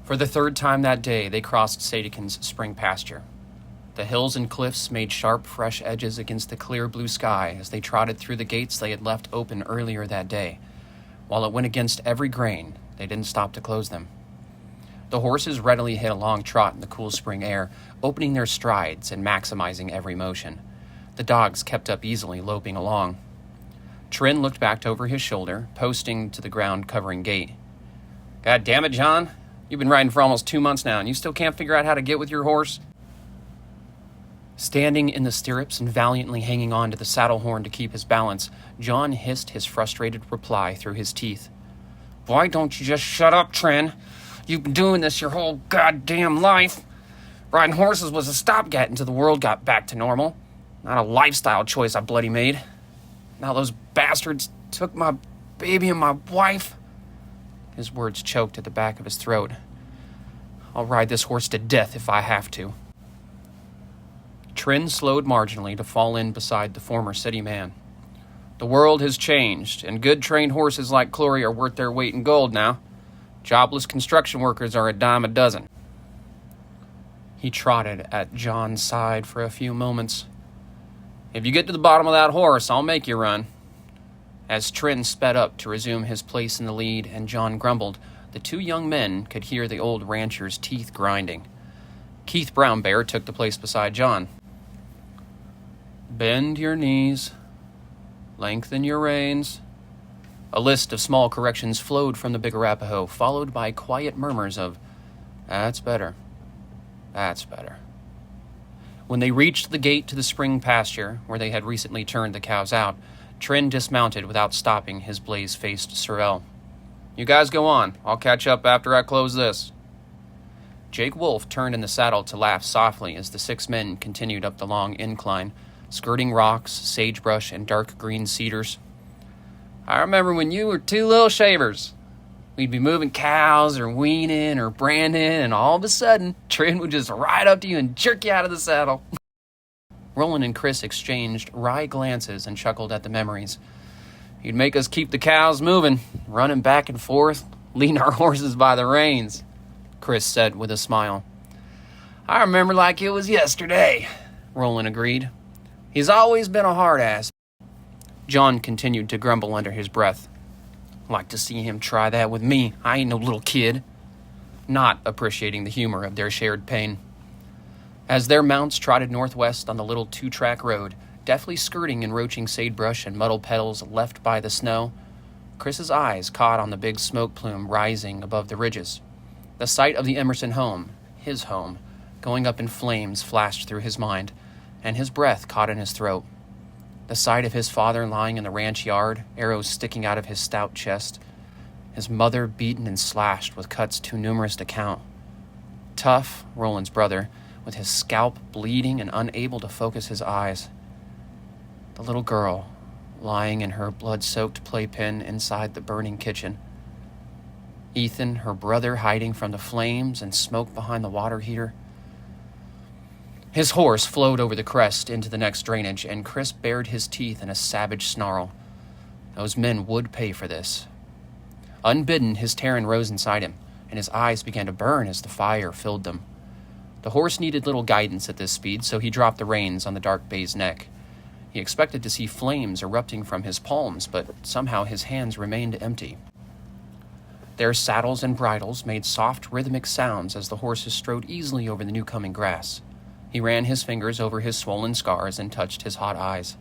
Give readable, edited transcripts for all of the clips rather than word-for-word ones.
For the third time that day, they crossed Sadikin's spring pasture. The hills and cliffs made sharp, fresh edges against the clear blue sky as they trotted through the gates they had left open earlier that day. While it went against every grain, they didn't stop to close them. The horses readily hit a long trot in the cool spring air, opening their strides and maximizing every motion. The dogs kept up easily, loping along. Trin looked back over his shoulder, posting to the ground-covering gate. "God damn it, John. You've been riding for almost 2 months now, and you still can't figure out how to get with your horse?" Standing in the stirrups and valiantly hanging on to the saddle horn to keep his balance, John hissed his frustrated reply through his teeth. "Why don't you just shut up, Trin? You've been doing this your whole goddamn life. Riding horses was a stopgap until the world got back to normal. Not a lifestyle choice I bloody made. Now those bastards took my baby and my wife." His words choked at the back of his throat. "I'll ride this horse to death if I have to." Trin slowed marginally to fall in beside the former city man. "The world has changed, and good trained horses like Clory are worth their weight in gold now. Jobless construction workers are a dime a dozen." He trotted at John's side for a few moments. "If you get to the bottom of that horse, I'll make you run." As Trin sped up to resume his place in the lead and John grumbled, the two young men could hear the old rancher's teeth grinding. Keith Brownbear took the place beside John. "Bend your knees. Lengthen your reins." A list of small corrections flowed from the big Arapaho, followed by quiet murmurs of, "That's better. That's better." When they reached the gate to the spring pasture, where they had recently turned the cows out, Trin dismounted without stopping his blaze-faced Sorrel. "You guys go on. I'll catch up after I close this." Jake Wolf turned in the saddle to laugh softly as the 6 men continued up the long incline, skirting rocks, sagebrush, and dark green cedars. "I remember when you were 2 little shavers. We'd be moving cows or weaning or branding, and all of a sudden, Trin would just ride up to you and jerk you out of the saddle." Roland and Chris exchanged wry glances and chuckled at the memories. "He'd make us keep the cows moving, running back and forth, leading our horses by the reins," Chris said with a smile. "I remember like it was yesterday," Roland agreed. "He's always been a hard ass." John continued to grumble under his breath. "Like to see him try that with me. I ain't no little kid," not appreciating the humor of their shared pain. As their mounts trotted northwest on the little 2-track road, deftly skirting encroaching sagebrush and muddled petals left by the snow, Chris's eyes caught on the big smoke plume rising above the ridges. The sight of the Emerson home, his home, going up in flames flashed through his mind, and his breath caught in his throat. The sight of his father lying in the ranch yard, arrows sticking out of his stout chest. His mother beaten and slashed with cuts too numerous to count. Tough, Roland's brother, with his scalp bleeding and unable to focus his eyes. The little girl, lying in her blood-soaked playpen inside the burning kitchen. Ethan, her brother, hiding from the flames and smoke behind the water heater. His horse flowed over the crest into the next drainage, and Chris bared his teeth in a savage snarl. Those men would pay for this. Unbidden, his Tarin rose inside him, and his eyes began to burn as the fire filled them. The horse needed little guidance at this speed, so he dropped the reins on the dark bay's neck. He expected to see flames erupting from his palms, but somehow his hands remained empty. Their saddles and bridles made soft, rhythmic sounds as the horses strode easily over the new-coming grass. He ran his fingers over his swollen scars and touched his hot eyes.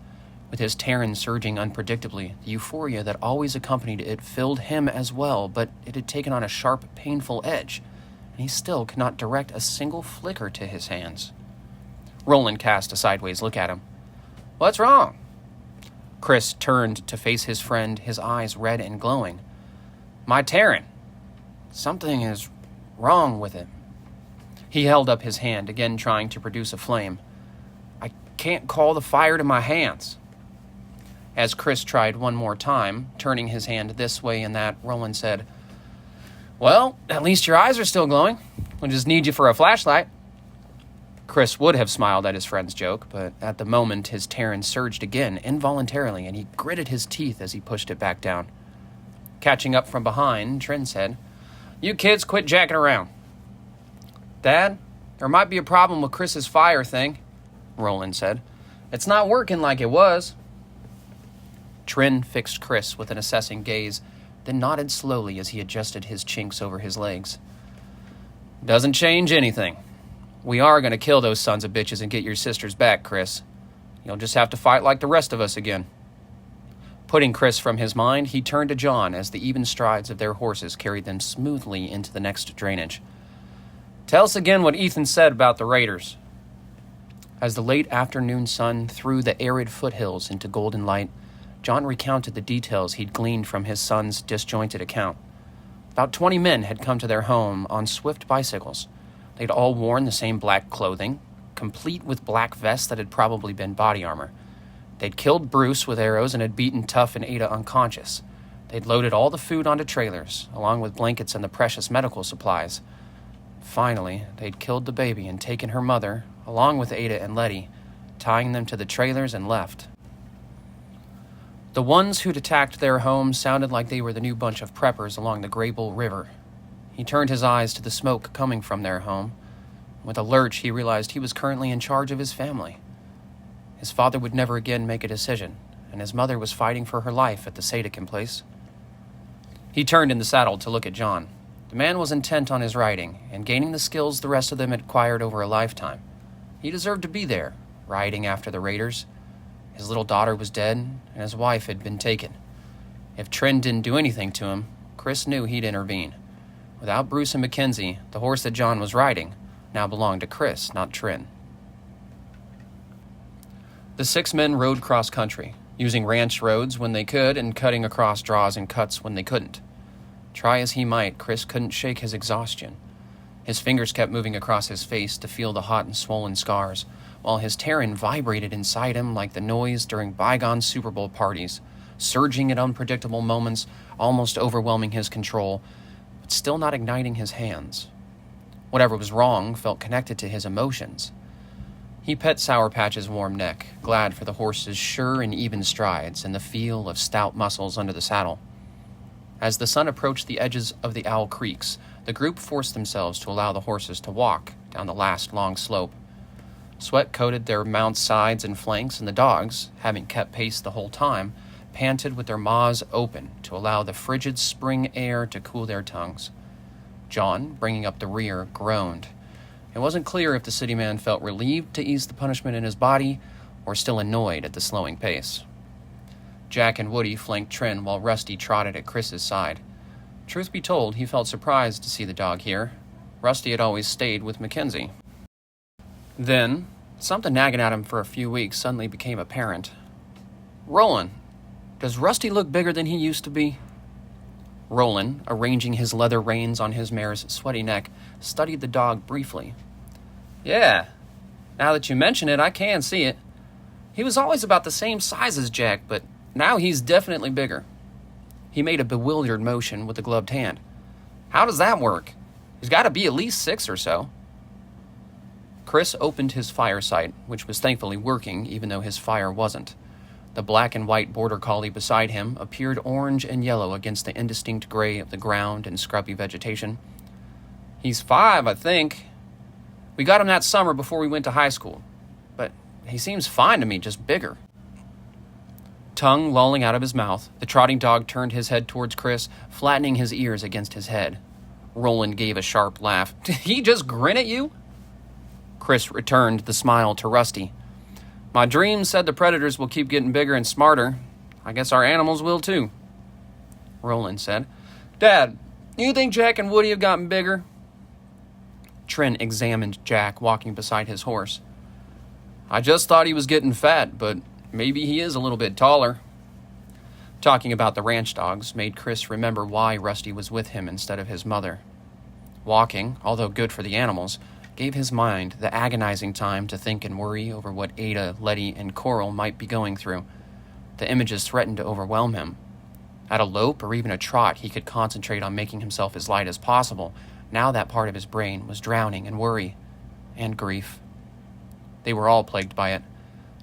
With his Tarin surging unpredictably, the euphoria that always accompanied it filled him as well, but it had taken on a sharp, painful edge, and he still could not direct a single flicker to his hands. Roland cast a sideways look at him. "What's wrong?" Chris turned to face his friend, his eyes red and glowing. "My Tarin. Something is wrong with it." He held up his hand, again trying to produce a flame. "I can't call the fire to my hands." As Chris tried one more time, turning his hand this way and that, Roland said, "Well, at least your eyes are still glowing. We'll just need you for a flashlight." Chris would have smiled at his friend's joke, but at the moment his Tarin surged again, involuntarily, and he gritted his teeth as he pushed it back down. Catching up from behind, Trin said, "You kids quit jacking around. Dad, there might be a problem with Chris's fire thing, Roland said. It's not working like it was. Trin fixed Chris with an assessing gaze, then nodded slowly as he adjusted his chinks over his legs. Doesn't change anything. We are going to kill those sons of bitches and get your sisters back, Chris. You'll just have to fight like the rest of us again. Putting Chris from his mind, he turned to John as the even strides of their horses carried them smoothly into the next drainage. Tell us again what Ethan said about the raiders. As the late afternoon sun threw the arid foothills into golden light, John recounted the details he'd gleaned from his son's disjointed account. About 20 men had come to their home on swift bicycles. They'd all worn the same black clothing, complete with black vests that had probably been body armor. They'd killed Bruce with arrows and had beaten Tuff and Ada unconscious. They'd loaded all the food onto trailers, along with blankets and the precious medical supplies. Finally, they'd killed the baby and taken her mother, along with Ada and Letty, tying them to the trailers and left. The ones who'd attacked their home sounded like they were the new bunch of preppers along the Graybull River. He turned his eyes to the smoke coming from their home. With a lurch, he realized he was currently in charge of his family. His father would never again make a decision, and his mother was fighting for her life at the Sadakin place. He turned in the saddle to look at John. The man was intent on his riding, and gaining the skills the rest of them had acquired over a lifetime. He deserved to be there, riding after the raiders. His little daughter was dead, and his wife had been taken. If Trin didn't do anything to him, Chris knew he'd intervene. Without Bruce and Mackenzie, the horse that John was riding now belonged to Chris, not Trin. The 6 men rode cross-country, using ranch roads when they could and cutting across draws and cuts when they couldn't. Try as he might, Chris couldn't shake his exhaustion. His fingers kept moving across his face to feel the hot and swollen scars, while his Tarin vibrated inside him like the noise during bygone Super Bowl parties, surging at unpredictable moments, almost overwhelming his control, but still not igniting his hands. Whatever was wrong felt connected to his emotions. He pet Sour Patch's warm neck, glad for the horse's sure and even strides and the feel of stout muscles under the saddle. As the sun approached the edges of the Owl Creeks, the group forced themselves to allow the horses to walk down the last long slope. Sweat coated their mounts' sides and flanks, and the dogs, having kept pace the whole time, panted with their maws open to allow the frigid spring air to cool their tongues. John, bringing up the rear, groaned. It wasn't clear if the city man felt relieved to ease the punishment in his body or still annoyed at the slowing pace. Jack and Woody flanked Trin while Rusty trotted at Chris's side. Truth be told, he felt surprised to see the dog here. Rusty had always stayed with Mackenzie. Then, something nagging at him for a few weeks suddenly became apparent. Roland, does Rusty look bigger than he used to be? Roland, arranging his leather reins on his mare's sweaty neck, studied the dog briefly. Yeah, now that you mention it, I can see it. He was always about the same size as Jack, but now he's definitely bigger. He made a bewildered motion with a gloved hand. How does that work? He's got to be at least 6 or so. Chris opened his fire sight, which was thankfully working even though his fire wasn't. The black and white border collie beside him appeared orange and yellow against the indistinct gray of the ground and scrubby vegetation. He's 5, I think. We got him that summer before we went to high school. But he seems fine to me, just bigger. Tongue lolling out of his mouth, the trotting dog turned his head towards Chris, flattening his ears against his head. Roland gave a sharp laugh. Did he just grin at you? Chris returned the smile to Rusty. My dreams said the predators will keep getting bigger and smarter. I guess our animals will too. Roland said, Dad, you think Jack and Woody have gotten bigger? Trin examined Jack walking beside his horse. I just thought he was getting fat, but maybe he is a little bit taller. Talking about the ranch dogs made Chris remember why Rusty was with him instead of his mother. Walking, although good for the animals, gave his mind the agonizing time to think and worry over what Ada, Letty, and Coral might be going through. The images threatened to overwhelm him. At a lope or even a trot, he could concentrate on making himself as light as possible. Now that part of his brain was drowning in worry and grief. They were all plagued by it.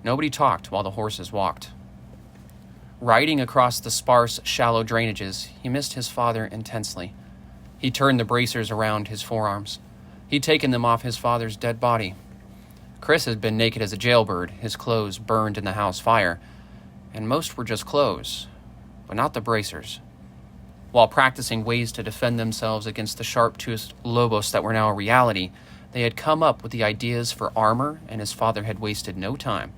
Nobody talked while the horses walked. Riding across the sparse, shallow drainages, he missed his father intensely. He turned the bracers around his forearms. He'd taken them off his father's dead body. Chris had been naked as a jailbird, his clothes burned in the house fire, and most were just clothes, but not the bracers. While practicing ways to defend themselves against the sharp-toothed lobos that were now a reality, they had come up with the ideas for armor, and his father had wasted no time.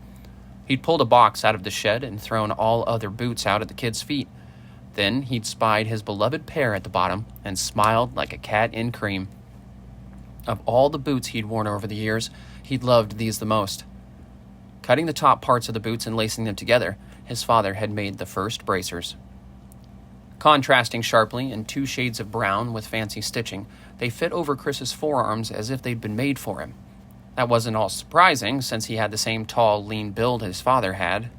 He'd pulled a box out of the shed and thrown all other boots out at the kids' feet. Then he'd spied his beloved pair at the bottom and smiled like a cat in cream. Of all the boots he'd worn over the years, he'd loved these the most. Cutting the top parts of the boots and lacing them together, his father had made the first bracers. Contrasting sharply in 2 shades of brown with fancy stitching, they fit over Chris's forearms as if they'd been made for him. That wasn't all surprising, since he had the same tall, lean build his father had,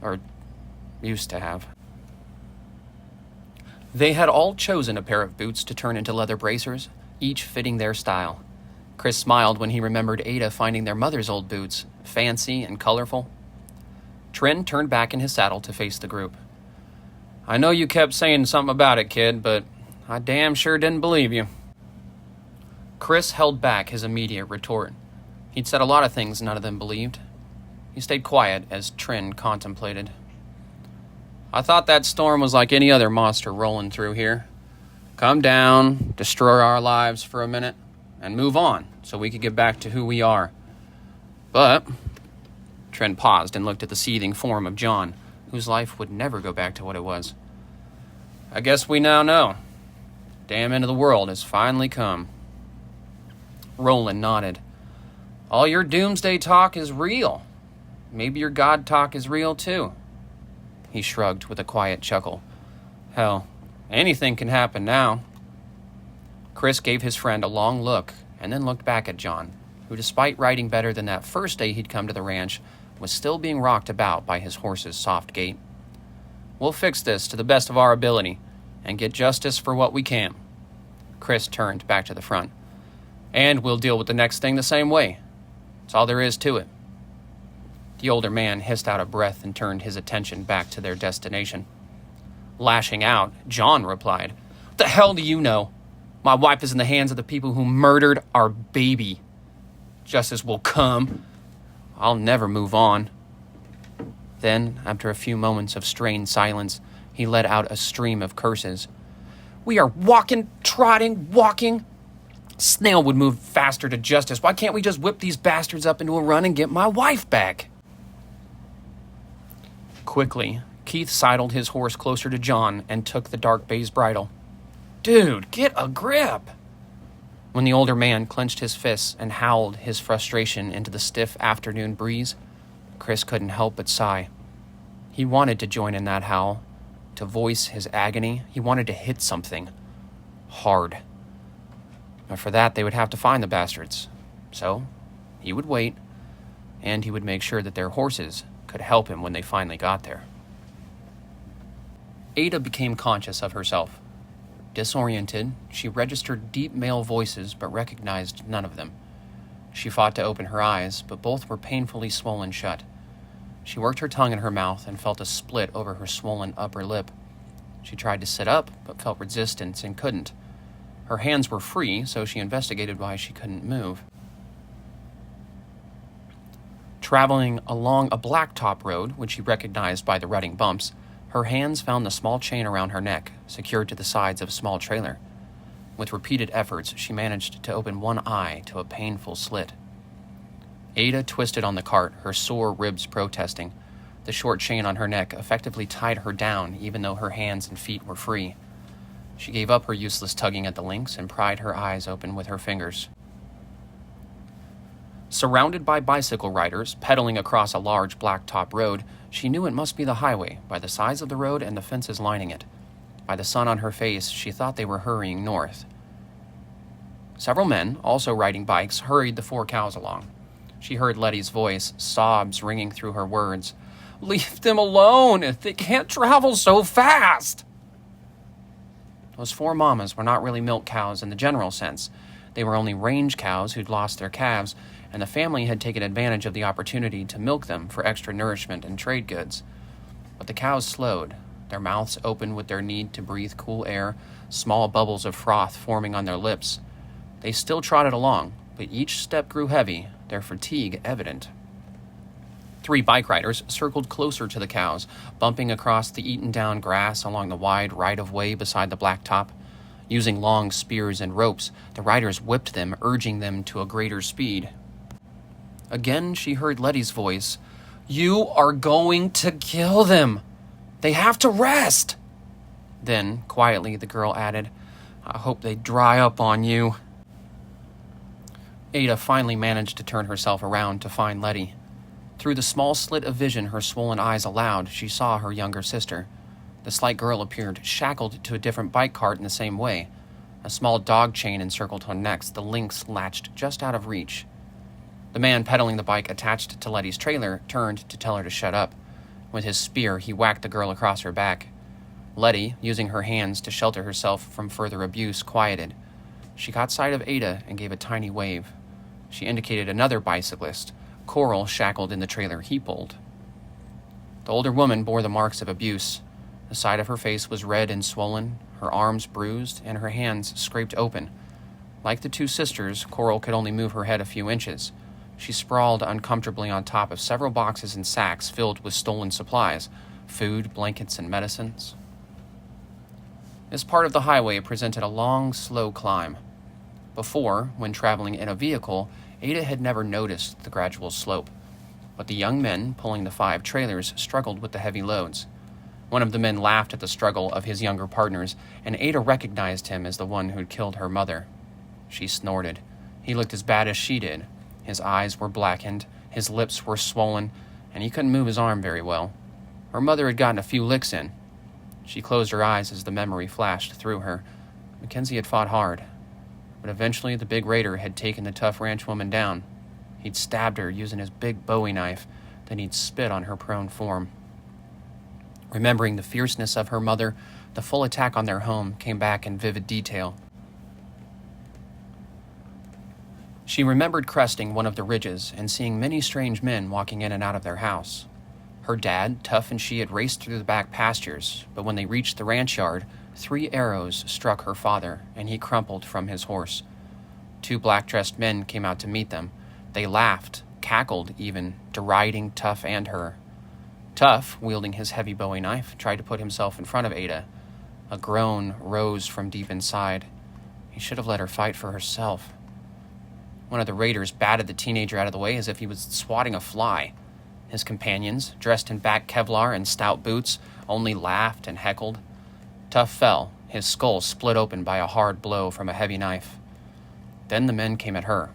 or used to have. They had all chosen a pair of boots to turn into leather bracers, each fitting their style. Chris smiled when he remembered Ada finding their mother's old boots, fancy and colorful. Trin turned back in his saddle to face the group. "I know you kept saying something about it, kid, but I damn sure didn't believe you." Chris held back his immediate retort. He'd said a lot of things none of them believed. He stayed quiet as Trin contemplated. "I thought that storm was like any other monster rolling through here. Come down, destroy our lives for a minute, and move on so we could get back to who we are. But," Trin paused and looked at the seething form of John, whose life would never go back to what it was. "I guess we now know. Damn end of the world has finally come." Roland nodded. "All your doomsday talk is real. Maybe your God talk is real too." He shrugged with a quiet chuckle. "Hell, anything can happen now." Chris gave his friend a long look and then looked back at John, who, despite riding better than that first day he'd come to the ranch, was still being rocked about by his horse's soft gait. "We'll fix this to the best of our ability and get justice for what we can." Chris turned back to the front. "And we'll deal with the next thing the same way. That's all there is to it." The older man hissed out a breath and turned his attention back to their destination. Lashing out, John replied, "The hell do you know? My wife is in the hands of the people who murdered our baby. Justice will come. I'll never move on." Then, after a few moments of strained silence, he let out a stream of curses. "We are walking. Snail would move faster to justice. Why can't we just whip these bastards up into a run and get my wife back?" Quickly, Keith sidled his horse closer to John and took the dark bay's bridle. "Dude, get a grip!" When the older man clenched his fists and howled his frustration into the stiff afternoon breeze, Chris couldn't help but sigh. He wanted to join in that howl, to voice his agony. He wanted to hit something hard. But for that, they would have to find the bastards. So, he would wait, and he would make sure that their horses could help him when they finally got there. Ada became conscious of herself. Disoriented, she registered deep male voices but recognized none of them. She fought to open her eyes, but both were painfully swollen shut. She worked her tongue in her mouth and felt a split over her swollen upper lip. She tried to sit up, but felt resistance and couldn't. Her hands were free, so she investigated why she couldn't move. Traveling along a blacktop road, which she recognized by the rutting bumps, her hands found the small chain around her neck, secured to the sides of a small trailer. With repeated efforts, she managed to open one eye to a painful slit. Ada twisted on the cart, her sore ribs protesting. The short chain on her neck effectively tied her down, even though her hands and feet were free. She gave up her useless tugging at the links and pried her eyes open with her fingers. Surrounded by bicycle riders pedaling across a large blacktop road, she knew it must be the highway by the size of the road and the fences lining it. By the sun on her face, she thought they were hurrying north. Several men, also riding bikes, hurried the 4 cows along. She heard Letty's voice, sobs ringing through her words. "Leave them alone! They can't travel so fast!" Those 4 mamas were not really milk cows in the general sense. They were only range cows who'd lost their calves, and the family had taken advantage of the opportunity to milk them for extra nourishment and trade goods. But the cows slowed, their mouths open with their need to breathe cool air, small bubbles of froth forming on their lips. They still trotted along, but each step grew heavy, their fatigue evident. 3 bike riders circled closer to the cows, bumping across the eaten-down grass along the wide right-of-way beside the blacktop. Using long spears and ropes, the riders whipped them, urging them to a greater speed. Again, she heard Letty's voice. "You are going to kill them! They have to rest!" Then, quietly, the girl added, "I hope they dry up on you." Ada finally managed to turn herself around to find Letty. Through the small slit of vision her swollen eyes allowed, she saw her younger sister. The slight girl appeared shackled to a different bike cart in the same way. A small dog chain encircled her neck, the links latched just out of reach. The man pedaling the bike attached to Letty's trailer turned to tell her to shut up. With his spear, he whacked the girl across her back. Letty, using her hands to shelter herself from further abuse, quieted. She caught sight of Ada and gave a tiny wave. She indicated another bicyclist. Coral shackled in the trailer he pulled. The older woman bore the marks of abuse. The side of her face was red and swollen, her arms bruised, and her hands scraped open. Like the 2 sisters, Coral could only move her head a few inches. She sprawled uncomfortably on top of several boxes and sacks filled with stolen supplies, food, blankets, and medicines. This part of the highway presented a long, slow climb. Before, when traveling in a vehicle, Ada had never noticed the gradual slope, but the young men pulling the 5 trailers struggled with the heavy loads. One of the men laughed at the struggle of his younger partners, and Ada recognized him as the one who'd killed her mother. She snorted. He looked as bad as she did. His eyes were blackened, his lips were swollen, and he couldn't move his arm very well. Her mother had gotten a few licks in. She closed her eyes as the memory flashed through her. Mackenzie had fought hard, but eventually the big raider had taken the tough ranch woman down. He'd stabbed her using his big Bowie knife, then he'd spit on her prone form. Remembering the fierceness of her mother, the full attack on their home came back in vivid detail. She remembered cresting one of the ridges and seeing many strange men walking in and out of their house. Her dad, Tuff, and she had raced through the back pastures, but when they reached the ranch yard, 3 arrows struck her father, and he crumpled from his horse. 2 black-dressed men came out to meet them. They laughed, cackled even, deriding Tuff and her. Tuff, wielding his heavy Bowie knife, tried to put himself in front of Ada. A groan rose from deep inside. He should have let her fight for herself. One of the raiders batted the teenager out of the way as if he was swatting a fly. His companions, dressed in back Kevlar and stout boots, only laughed and heckled. Tuff fell, his skull split open by a hard blow from a heavy knife. Then the men came at her.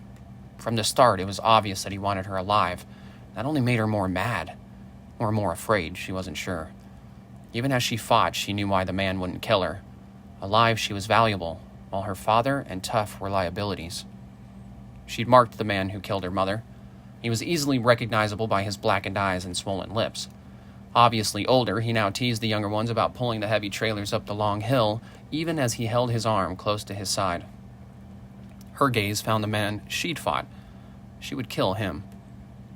From the start, it was obvious that he wanted her alive. That only made her more mad. Or more afraid, she wasn't sure. Even as she fought, she knew why the man wouldn't kill her. Alive, she was valuable, while her father and Tuff were liabilities. She'd marked the man who killed her mother. He was easily recognizable by his blackened eyes and swollen lips. Obviously older, he now teased the younger ones about pulling the heavy trailers up the long hill, even as he held his arm close to his side. Her gaze found the man she'd fought. She would kill him,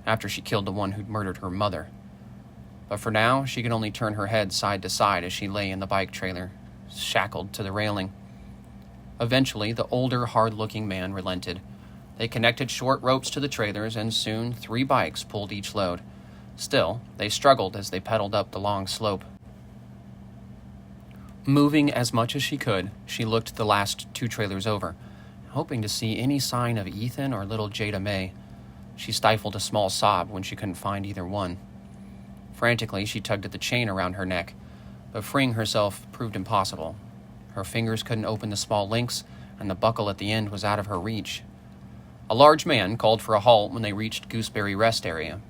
after she killed the one who'd murdered her mother. But for now, she could only turn her head side to side as she lay in the bike trailer, shackled to the railing. Eventually, the older, hard-looking man relented. They connected short ropes to the trailers, and soon 3 bikes pulled each load. Still, they struggled as they pedaled up the long slope. Moving as much as she could, she looked the last 2 trailers over, hoping to see any sign of Ethan or little Jada May. She stifled a small sob when she couldn't find either one. Frantically, she tugged at the chain around her neck, but freeing herself proved impossible. Her fingers couldn't open the small links, and the buckle at the end was out of her reach. A large man called for a halt when they reached Gooseberry Rest Area.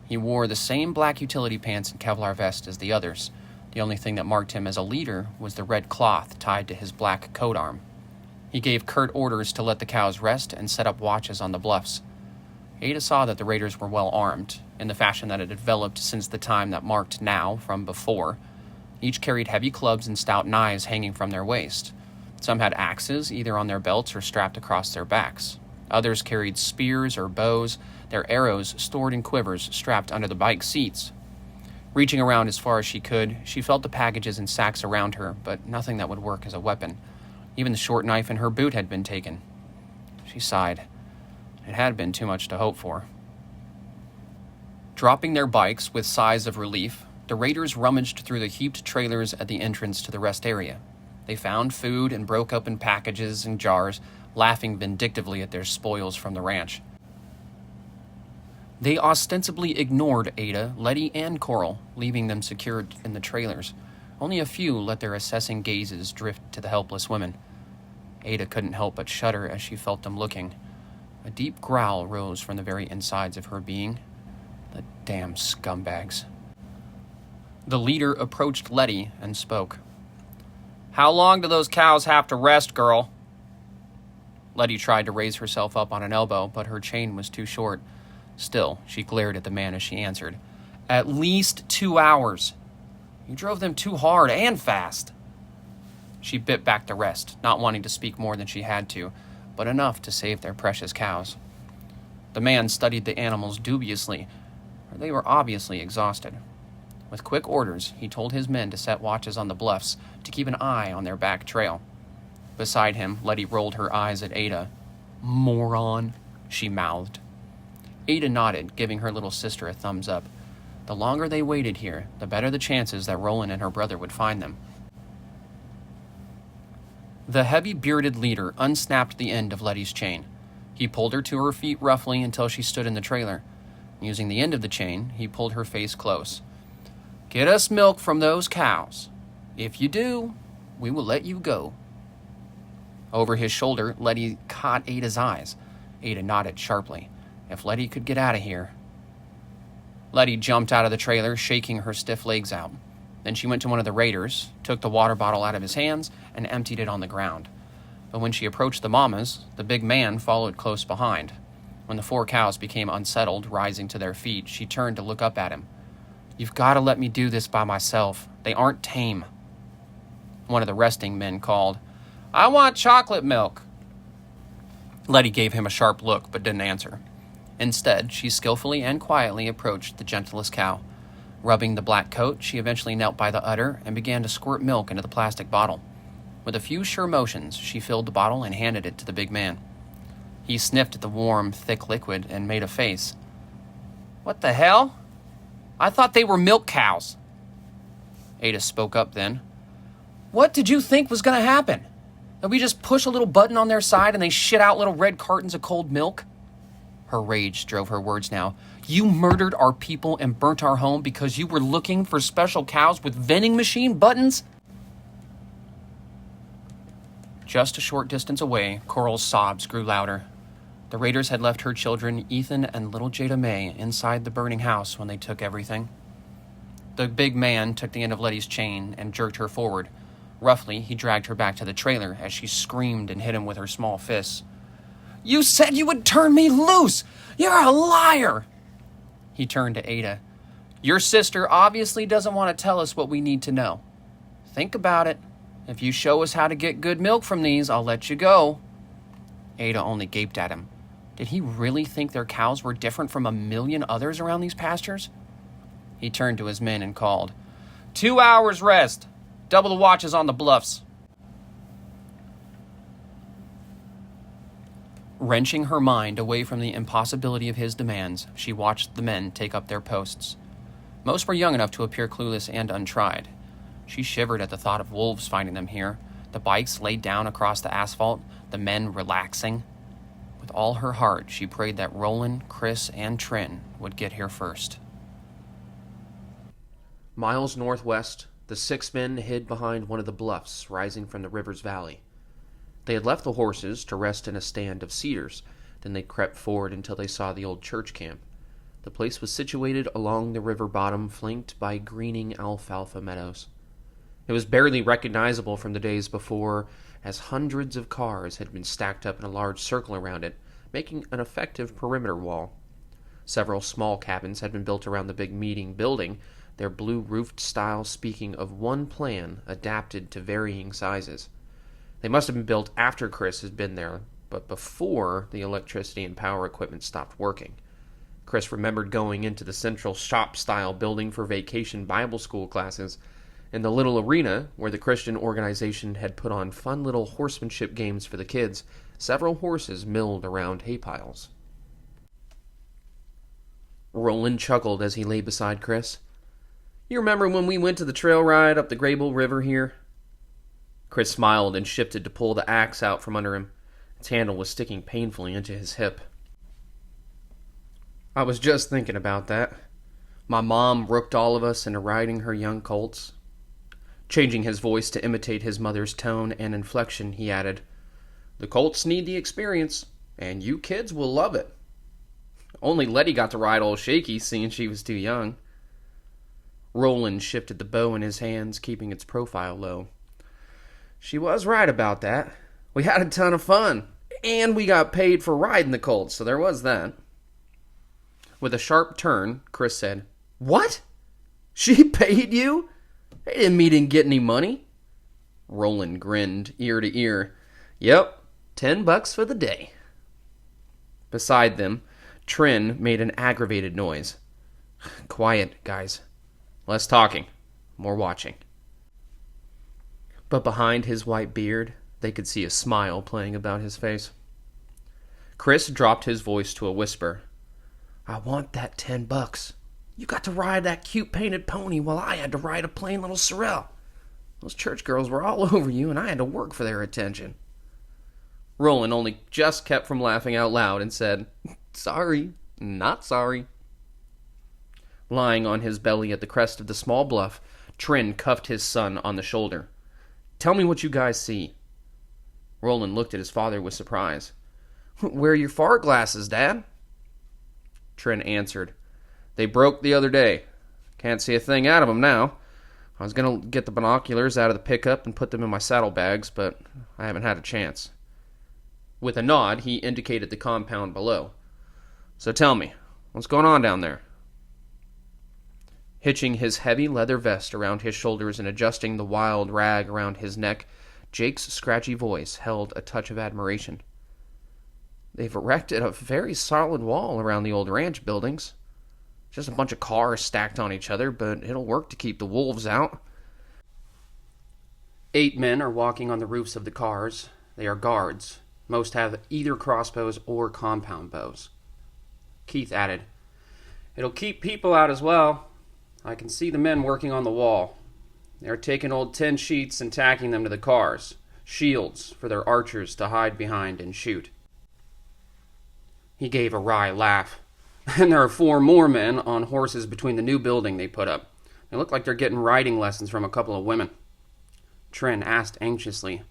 He wore the same black utility pants and Kevlar vest as the others. The only thing that marked him as a leader was the red cloth tied to his black coat arm. He gave curt orders to let the cows rest and set up watches on the bluffs. Ada saw that the raiders were well armed, in the fashion that had developed since the time that marked now from before. Each carried heavy clubs and stout knives hanging from their waist. Some had axes, either on their belts or strapped across their backs. Others carried spears or bows, their arrows stored in quivers strapped under the bike seats. Reaching around as far as she could, she felt the packages and sacks around her, but nothing that would work as a weapon. Even the short knife in her boot had been taken. She sighed. It had been too much to hope for. Dropping their bikes with sighs of relief, the raiders rummaged through the heaped trailers at the entrance to the rest area. They found food and broke open packages and jars, laughing vindictively at their spoils from the ranch. They ostensibly ignored Ada, Letty, and Coral, leaving them secured in the trailers. Only a few let their assessing gazes drift to the helpless women. Ada couldn't help but shudder as she felt them looking. A deep growl rose from the very insides of her being. The damn scumbags. The leader approached Letty and spoke. "How long do those cows have to rest, girl?" Letty tried to raise herself up on an elbow, but her chain was too short. Still, she glared at the man as she answered. "At least 2 hours. You drove them too hard and fast." She bit back the rest, not wanting to speak more than she had to, but enough to save their precious cows. The man studied the animals dubiously, for they were obviously exhausted. With quick orders, he told his men to set watches on the bluffs to keep an eye on their back trail. Beside him, Letty rolled her eyes at Ada. "Moron," she mouthed. Ada nodded, giving her little sister a thumbs up. The longer they waited here, the better the chances that Roland and her brother would find them. The heavy-bearded leader unsnapped the end of Letty's chain. He pulled her to her feet roughly until she stood in the trailer. Using the end of the chain, he pulled her face close. "Get us milk from those cows. If you do, we will let you go." Over his shoulder, Letty caught Ada's eyes. Ada nodded sharply. If Letty could get out of here. Letty jumped out of the trailer, shaking her stiff legs out. Then she went to one of the raiders, took the water bottle out of his hands, and emptied it on the ground. But when she approached the mamas, the big man followed close behind. When the 4 cows became unsettled, rising to their feet, she turned to look up at him. "You've got to let me do this by myself. They aren't tame." One of the resting men called, "I want chocolate milk." Letty gave him a sharp look, but didn't answer. Instead, she skillfully and quietly approached the gentlest cow. Rubbing the black coat, she eventually knelt by the udder and began to squirt milk into the plastic bottle. With a few sure motions, she filled the bottle and handed it to the big man. He sniffed at the warm, thick liquid and made a face. "What the hell? I thought they were milk cows." Ada spoke up then. "What did you think was going to happen? That we just push a little button on their side and they shit out little red cartons of cold milk?" Her rage drove her words now. "You murdered our people and burnt our home because you were looking for special cows with vending machine buttons?" Just a short distance away, Coral's sobs grew louder. The raiders had left her children, Ethan and little Jada May, inside the burning house when they took everything. The big man took the end of Letty's chain and jerked her forward. Roughly, he dragged her back to the trailer as she screamed and hit him with her small fists. "You said you would turn me loose! You're a liar!" He turned to Ada. "Your sister obviously doesn't want to tell us what we need to know. Think about it. If you show us how to get good milk from these, I'll let you go." Ada only gaped at him. Did he really think their cows were different from a million others around these pastures? He turned to his men and called, 2 hours rest. Double the watches on the bluffs." Wrenching her mind away from the impossibility of his demands, she watched the men take up their posts. Most were young enough to appear clueless and untried. She shivered at the thought of wolves finding them here, the bikes laid down across the asphalt, the men relaxing. With all her heart, she prayed that Roland, Chris, and Trin would get here first. Miles northwest, the 6 men hid behind one of the bluffs rising from the river's valley. They had left the horses to rest in a stand of cedars, then they crept forward until they saw the old church camp. The place was situated along the river bottom, flanked by greening alfalfa meadows. It was barely recognizable from the days before, as hundreds of cars had been stacked up in a large circle around it, making an effective perimeter wall. Several small cabins had been built around the big meeting building, their blue-roofed style speaking of one plan adapted to varying sizes. They must have been built after Chris had been there, but before the electricity and power equipment stopped working. Chris remembered going into the central shop-style building for vacation Bible school classes, and the little arena where the Christian organization had put on fun little horsemanship games for the kids several horses milled around hay piles. Roland chuckled as he lay beside Chris. "You remember when we went to the trail ride up the Grable River here?" Chris smiled and shifted to pull the axe out from under him. Its handle was sticking painfully into his hip. "I was just thinking about that. My mom rooked all of us into riding her young colts." Changing his voice to imitate his mother's tone and inflection, he added, "The colts need the experience, and you kids will love it. Only Letty got to ride old Shaky, seeing she was too young." Roland shifted the bow in his hands, keeping its profile low. "She was right about that. We had a ton of fun, and we got paid for riding the colts, so there was that." With a sharp turn, Chris said, "What? She paid you? They didn't mean didn't get any money." Roland grinned ear to ear. "Yep, $10 for the day." Beside them, Trin made an aggravated noise. "Quiet, guys. Less talking, more watching." But behind his white beard, they could see a smile playing about his face. Chris dropped his voice to a whisper. "I want that $10. You got to ride that cute painted pony while I had to ride a plain little sorrel. Those church girls were all over you, and I had to work for their attention." Roland only just kept from laughing out loud and said, "Sorry, not sorry." Lying on his belly at the crest of the small bluff, Trin cuffed his son on the shoulder. "Tell me what you guys see." Roland looked at his father with surprise. "Where are your far glasses, Dad?" Trin answered, "They broke the other day. Can't see a thing out of them now. I was going to get the binoculars out of the pickup and put them in my saddlebags, but I haven't had a chance." With a nod, he indicated the compound below. "So tell me, what's going on down there?" Hitching his heavy leather vest around his shoulders and adjusting the wild rag around his neck, Jake's scratchy voice held a touch of admiration. "They've erected a very solid wall around the old ranch buildings. Just a bunch of cars stacked on each other, but it'll work to keep the wolves out." 8 men are walking on the roofs of the cars. They are guards. Most have either crossbows or compound bows. Keith added, "It'll keep people out as well. I can see the men working on the wall. They're taking old tin sheets and tacking them to the cars, shields for their archers to hide behind and shoot." He gave a wry laugh. "And there are 4 more men on horses between the new building they put up. They look like they're getting riding lessons from a couple of women." Trin asked anxiously,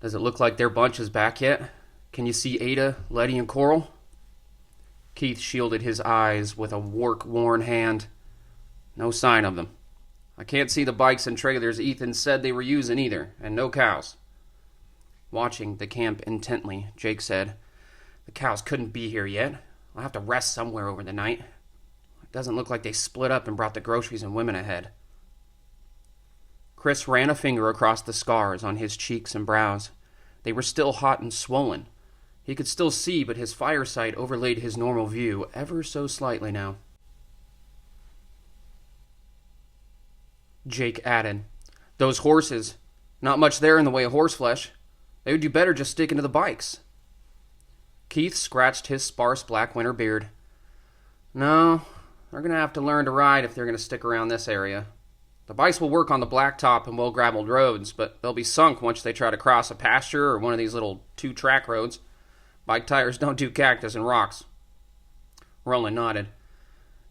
"Does it look like their bunch is back yet? Can you see Ada, Letty, and Coral?" Keith shielded his eyes with a work-worn hand. "No sign of them. I can't see the bikes and trailers Ethan said they were using either, and no cows." Watching the camp intently, Jake said, "The cows couldn't be here yet. I'll have to rest somewhere over the night. It doesn't look like they split up and brought the groceries and women ahead." Chris ran a finger across the scars on his cheeks and brows. They were still hot and swollen. He could still see, but his firesight overlaid his normal view ever so slightly now. Jake added, "Those horses, not much there in the way of horseflesh. They would do better just sticking to the bikes." Keith scratched his sparse black winter beard. "No, they're going to have to learn to ride if they're going to stick around this area. The bikes will work on the blacktop and well-graveled roads, but they'll be sunk once they try to cross a pasture or one of these little 2-track roads. Bike tires don't do cactus and rocks." Roland nodded.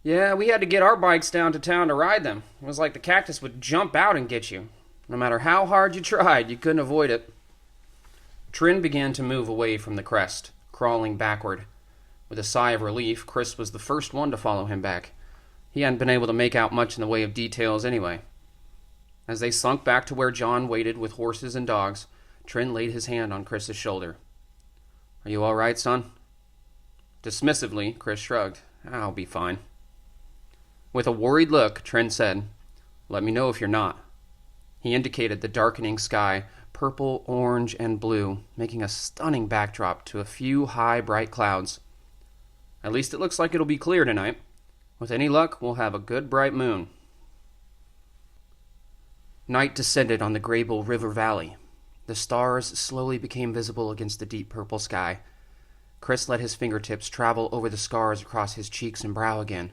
"Yeah, we had to get our bikes down to town to ride them. It was like the cactus would jump out and get you. No matter how hard you tried, you couldn't avoid it." Trin began to move away from the crest, crawling backward. With a sigh of relief, Chris was the first one to follow him back. He hadn't been able to make out much in the way of details anyway. As they slunk back to where John waited with horses and dogs, Trin laid his hand on Chris's shoulder. "Are you all right, son?" Dismissively, Chris shrugged. "I'll be fine." With a worried look, Trin said, "Let me know if you're not." He indicated the darkening sky, purple, orange, and blue, making a stunning backdrop to a few high, bright clouds. "At least it looks like it'll be clear tonight. With any luck, we'll have a good bright moon." Night descended on the Grable River Valley. The stars slowly became visible against the deep purple sky. Chris let his fingertips travel over the scars across his cheeks and brow again.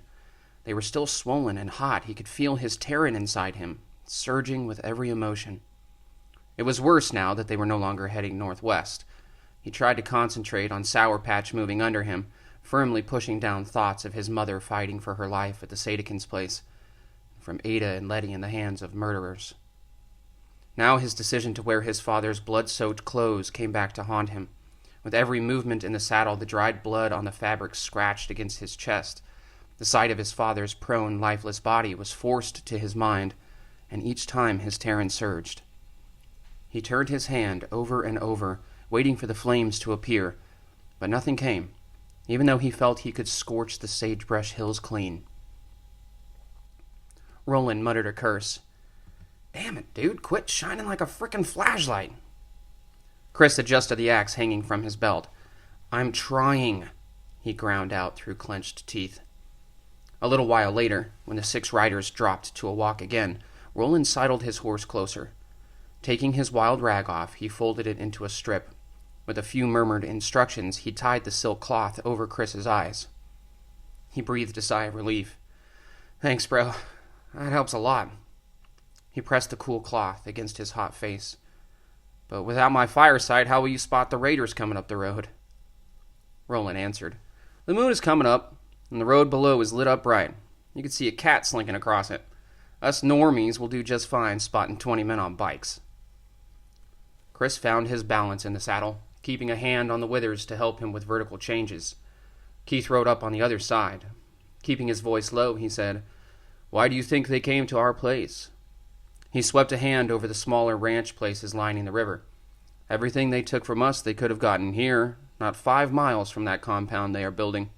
They were still swollen and hot. He could feel his Tarin inside him, surging with every emotion. It was worse now that they were no longer heading northwest. He tried to concentrate on Sour Patch moving under him, firmly pushing down thoughts of his mother fighting for her life at the Sadekins' place, from Ada and Letty in the hands of murderers. Now his decision to wear his father's blood-soaked clothes came back to haunt him. With every movement in the saddle, the dried blood on the fabric scratched against his chest. The sight of his father's prone, lifeless body was forced to his mind, and each time his Tarin surged. He turned his hand over and over, waiting for the flames to appear, but nothing came, even though he felt he could scorch the sagebrush hills clean. Roland muttered a curse. "Damn it, dude, quit shining like a frickin' flashlight." Chris adjusted the axe hanging from his belt. "I'm trying," he ground out through clenched teeth. A little while later, when the 6 riders dropped to a walk again, Roland sidled his horse closer. Taking his wild rag off, he folded it into a strip. With a few murmured instructions, he tied the silk cloth over Chris's eyes. He breathed a sigh of relief. "Thanks, bro. That helps a lot." He pressed the cool cloth against his hot face. "But without my firesight, how will you spot the raiders coming up the road?" Roland answered. "The moon is coming up, and the road below is lit up bright. You can see a cat slinking across it. Us normies will do just fine spotting 20 men on bikes." Chris found his balance in the saddle, keeping a hand on the withers to help him with vertical changes. Keith rode up on the other side. Keeping his voice low, he said, "Why do you think they came to our place?" He swept a hand over the smaller ranch places lining the river. "Everything they took from us they could have gotten here, not 5 miles from that compound they are building."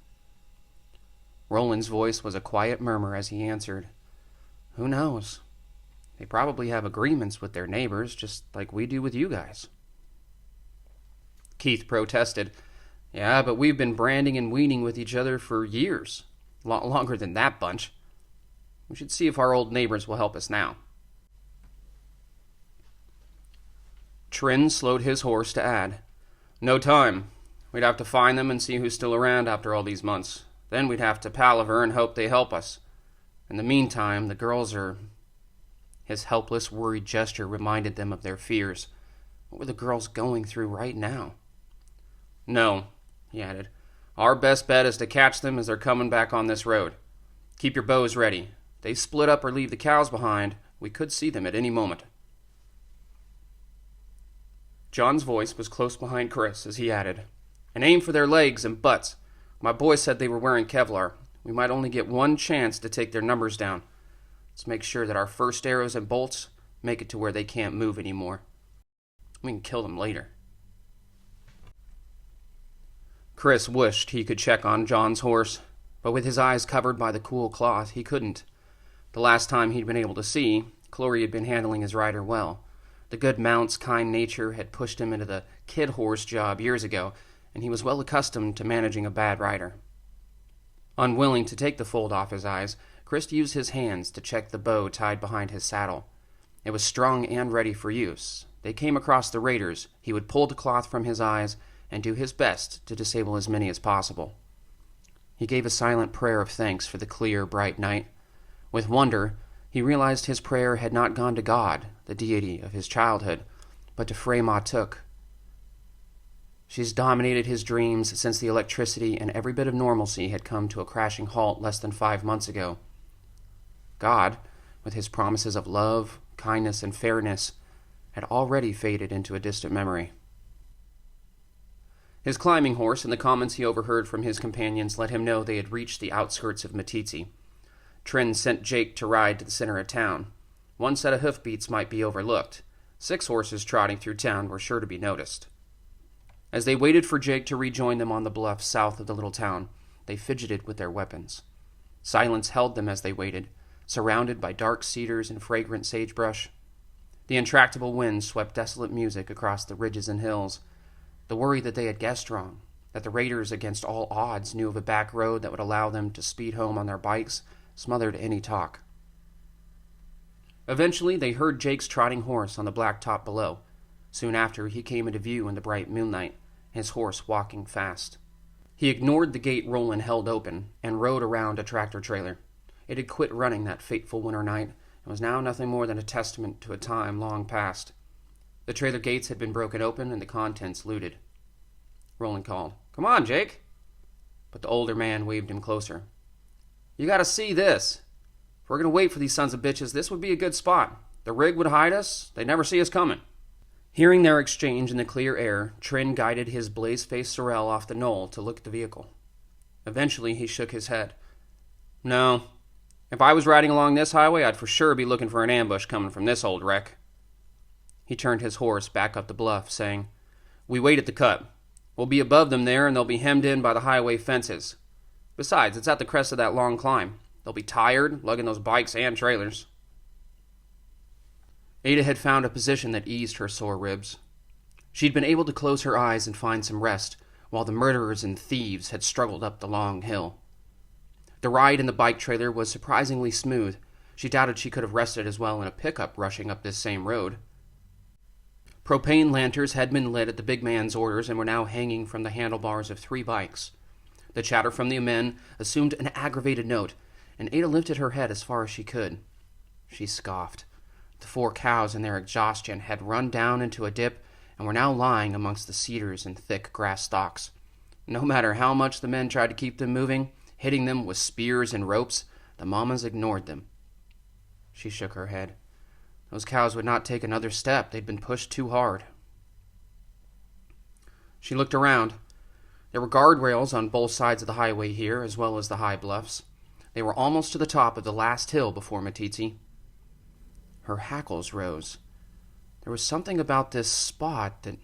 Roland's voice was a quiet murmur as he answered, "Who knows? They probably have agreements with their neighbors, just like we do with you guys." Keith protested. "Yeah, but we've been branding and weaning with each other for years. A lot longer than that bunch. We should see if our old neighbors will help us now." Trin slowed his horse to add, "No time. We'd have to find them and see who's still around after all these months. Then we'd have to palaver and hope they help us. In the meantime, the girls are..." His helpless, worried gesture reminded them of their fears. What were the girls going through right now? "No," he added. "Our best bet is to catch them as they're coming back on this road. Keep your bows ready. If they split up or leave the cows behind, we could see them at any moment." John's voice was close behind Chris as he added, "And aim for their legs and butts. My boy said they were wearing Kevlar. We might only get one chance to take their numbers down. Let's make sure that our first arrows and bolts make it to where they can't move anymore. We can kill them later." Chris wished he could check on John's horse, but with his eyes covered by the cool cloth, he couldn't. The last time he'd been able to see, Clory had been handling his rider well. The good mount's kind nature had pushed him into the kid horse job years ago, and he was well accustomed to managing a bad rider. Unwilling to take the fold off his eyes, Chris used his hands to check the bow tied behind his saddle. It was strung and ready for use. They came across the raiders. He would pull the cloth from his eyes and do his best to disable as many as possible. He gave a silent prayer of thanks for the clear, bright night. With wonder, he realized his prayer had not gone to God, the deity of his childhood, but to Frey Tuk. She's dominated his dreams since the electricity and every bit of normalcy had come to a crashing halt less than 5 months ago. God, with his promises of love, kindness, and fairness, had already faded into a distant memory. His climbing horse and the comments he overheard from his companions let him know they had reached the outskirts of Matitsi. Trin sent Jake to ride to the center of town. One set of hoofbeats might be overlooked. 6 horses trotting through town were sure to be noticed. As they waited for Jake to rejoin them on the bluff south of the little town, they fidgeted with their weapons. Silence held them as they waited, surrounded by dark cedars and fragrant sagebrush. The intractable wind swept desolate music across the ridges and hills. The worry that they had guessed wrong, that the raiders against all odds knew of a back road that would allow them to speed home on their bikes, smothered any talk. Eventually, they heard Jake's trotting horse on the blacktop below. Soon after, he came into view in the bright moonlight, his horse walking fast. He ignored the gate Roland held open and rode around a tractor-trailer. It had quit running that fateful winter night and was now nothing more than a testament to a time long past. The trailer gates had been broken open and the contents looted. Roland called, "Come on, Jake." But the older man waved him closer. "You gotta see this. If we're gonna wait for these sons of bitches, this would be a good spot. The rig would hide us. They'd never see us coming." Hearing their exchange in the clear air, Trin guided his blaze-faced sorrel off the knoll to look at the vehicle. Eventually, he shook his head. "No. If I was riding along this highway, I'd for sure be looking for an ambush coming from this old wreck." He turned his horse back up the bluff, saying, "We wait at the cut. We'll be above them there, and they'll be hemmed in by the highway fences. Besides, it's at the crest of that long climb. They'll be tired, lugging those bikes and trailers." Ada had found a position that eased her sore ribs. She'd been able to close her eyes and find some rest, while the murderers and thieves had struggled up the long hill. The ride in the bike trailer was surprisingly smooth. She doubted she could have rested as well in a pickup rushing up this same road. Propane lanterns had been lit at the big man's orders and were now hanging from the handlebars of 3 bikes. The chatter from the men assumed an aggravated note, and Ada lifted her head as far as she could. She scoffed. The 4 cows in their exhaustion had run down into a dip and were now lying amongst the cedars and thick grass stalks. No matter how much the men tried to keep them moving, hitting them with spears and ropes, the mamas ignored them. She shook her head. Those cows would not take another step. They'd been pushed too hard. She looked around. There were guardrails on both sides of the highway here, as well as the high bluffs. They were almost to the top of the last hill before Matiti. Her hackles rose. There was something about this spot that...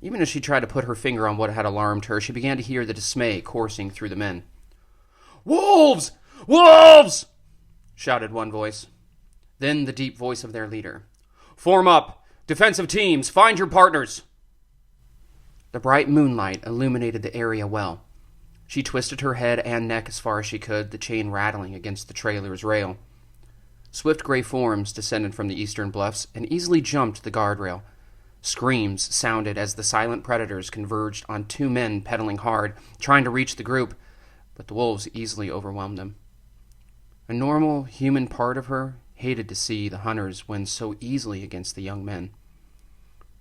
Even as she tried to put her finger on what had alarmed her, she began to hear the dismay coursing through the men. "Wolves! Wolves!" shouted one voice. Then the deep voice of their leader. "Form up! Defensive teams! Find your partners!" The bright moonlight illuminated the area well. She twisted her head and neck as far as she could, the chain rattling against the trailer's rail. Swift gray forms descended from the eastern bluffs and easily jumped the guardrail. Screams sounded as the silent predators converged on 2 men pedaling hard, trying to reach the group, but the wolves easily overwhelmed them. A normal human part of her hated to see the hunters win so easily against the young men.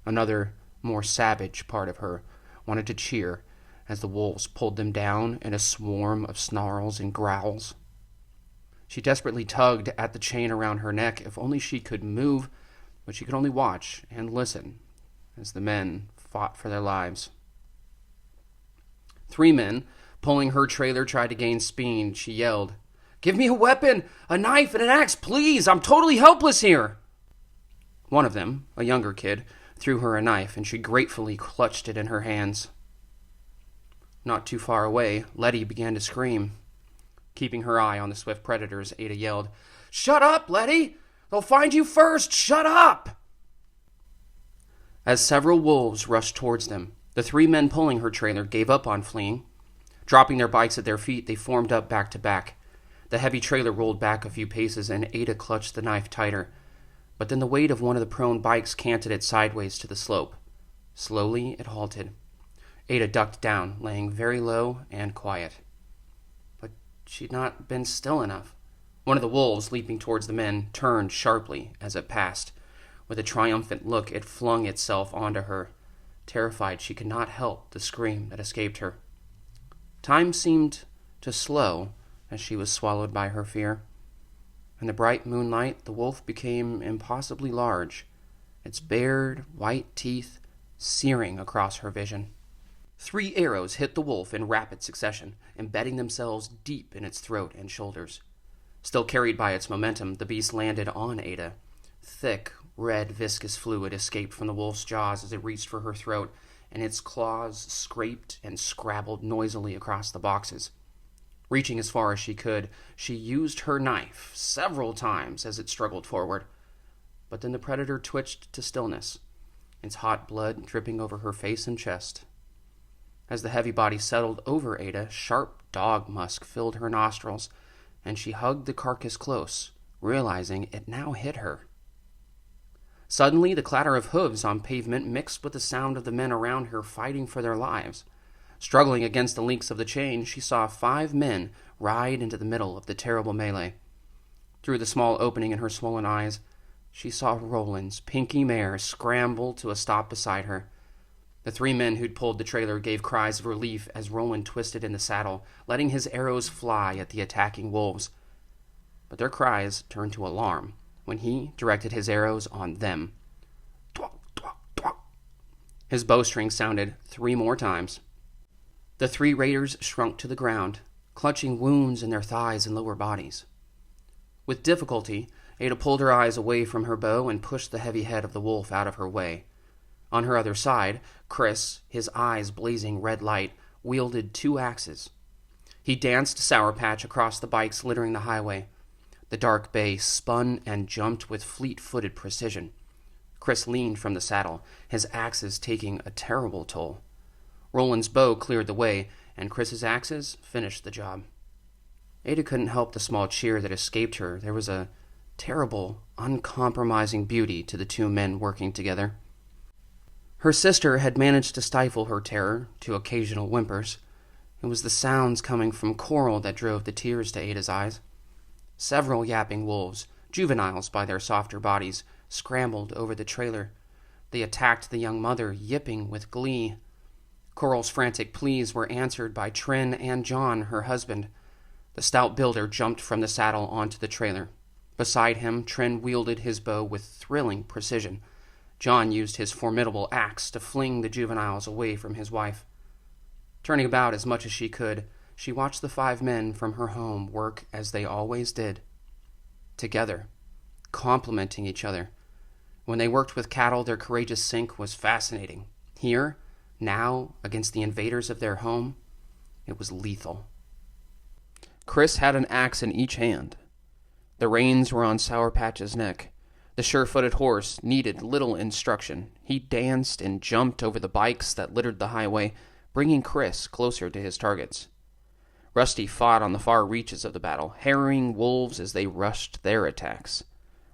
Another, more savage part of her wanted to cheer as the wolves pulled them down in a swarm of snarls and growls. She desperately tugged at the chain around her neck. If only she could move, but she could only watch and listen as the men fought for their lives. 3 men, pulling her trailer, tried to gain speed. She yelled, "Give me a weapon, a knife and an axe, please! I'm totally helpless here!" One of them, a younger kid, threw her a knife, and she gratefully clutched it in her hands. Not too far away, Letty began to scream. Keeping her eye on the swift predators, Ada yelled, "Shut up, Letty! They'll find you first! Shut up!" As several wolves rushed towards them, the 3 men pulling her trailer gave up on fleeing. Dropping their bikes at their feet, they formed up back to back. The heavy trailer rolled back a few paces, and Ada clutched the knife tighter. But then the weight of one of the prone bikes canted it sideways to the slope. Slowly, it halted. Ada ducked down, laying very low and quiet. But she'd not been still enough. One of the wolves, leaping towards the men, turned sharply as it passed. With a triumphant look, it flung itself onto her. Terrified, she could not help the scream that escaped her. Time seemed to slow as she was swallowed by her fear. In the bright moonlight, the wolf became impossibly large, its bared, white teeth searing across her vision. 3 arrows hit the wolf in rapid succession, embedding themselves deep in its throat and shoulders. Still carried by its momentum, the beast landed on Ada. Thick, red, viscous fluid escaped from the wolf's jaws as it reached for her throat, and its claws scraped and scrabbled noisily across the boxes. Reaching as far as she could, she used her knife several times as it struggled forward. But then the predator twitched to stillness, its hot blood dripping over her face and chest. As the heavy body settled over Ada, sharp dog musk filled her nostrils, and she hugged the carcass close, realizing it now hit her. Suddenly, the clatter of hooves on pavement mixed with the sound of the men around her fighting for their lives. Struggling against the links of the chain, she saw 5 men ride into the middle of the terrible melee. Through the small opening in her swollen eyes, she saw Roland's pinky mare scramble to a stop beside her. The 3 men who'd pulled the trailer gave cries of relief as Roland twisted in the saddle, letting his arrows fly at the attacking wolves. But their cries turned to alarm when he directed his arrows on them. Twak, twak, twak. His bowstring sounded 3 more times. The 3 raiders shrunk to the ground, clutching wounds in their thighs and lower bodies. With difficulty, Ada pulled her eyes away from her bow and pushed the heavy head of the wolf out of her way. On her other side, Chris, his eyes blazing red light, wielded 2 axes. He danced Sour Patch across the bikes littering the highway. The dark bay spun and jumped with fleet-footed precision. Chris leaned from the saddle, his axes taking a terrible toll. Roland's bow cleared the way, and Chris's axes finished the job. Ada couldn't help the small cheer that escaped her. There was a terrible, uncompromising beauty to the 2 men working together. Her sister had managed to stifle her terror to occasional whimpers. It was the sounds coming from Coral that drove the tears to Ada's eyes. Several yapping wolves, juveniles by their softer bodies, scrambled over the trailer. They attacked the young mother, yipping with glee. Coral's frantic pleas were answered by Trin and John, her husband. The stout builder jumped from the saddle onto the trailer. Beside him, Trin wielded his bow with thrilling precision. John used his formidable axe to fling the juveniles away from his wife. Turning about as much as she could, she watched the 5 men from her home work as they always did. Together, complementing each other. When they worked with cattle, their courageous sync was fascinating. Here, now, against the invaders of their home, it was lethal. Chris had an axe in each hand. The reins were on Sour Patch's neck. The sure-footed horse needed little instruction. He danced and jumped over the bikes that littered the highway, bringing Chris closer to his targets. Rusty fought on the far reaches of the battle, harrying wolves as they rushed their attacks.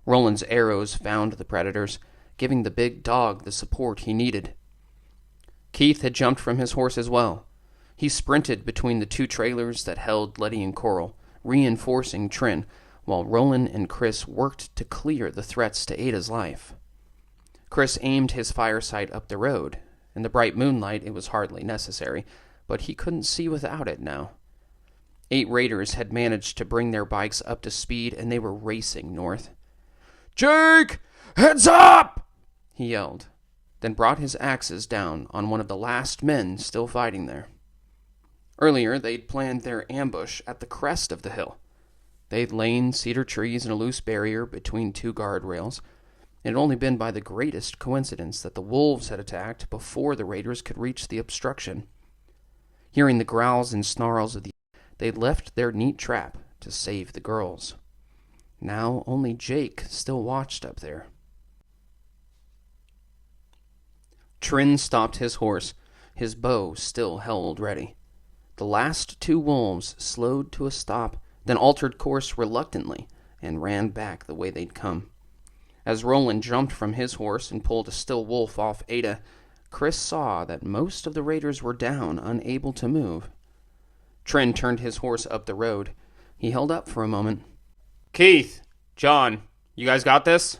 Roland's arrows found the predators, giving the big dog the support he needed. Keith had jumped from his horse as well. He sprinted between the 2 trailers that held Letty and Coral, reinforcing Trin, while Roland and Chris worked to clear the threats to Ada's life. Chris aimed his fire sight up the road. In the bright moonlight, it was hardly necessary, but he couldn't see without it now. 8 raiders had managed to bring their bikes up to speed, and they were racing north. "Jake! Heads up!" he yelled, then brought his axes down on one of the last men still fighting there. Earlier, they'd planned their ambush at the crest of the hill. They'd lain cedar trees and a loose barrier between 2 guardrails. It had only been by the greatest coincidence that the wolves had attacked before the raiders could reach the obstruction. Hearing the growls and snarls of the they'd left their neat trap to save the girls. Now only Jake still watched up there. Trin stopped his horse, his bow still held ready. The last 2 wolves slowed to a stop, then altered course reluctantly and ran back the way they'd come. As Roland jumped from his horse and pulled a still wolf off Ada, Chris saw that most of the raiders were down, unable to move. Trin turned his horse up the road. He held up for a moment. "Keith, John, you guys got this?"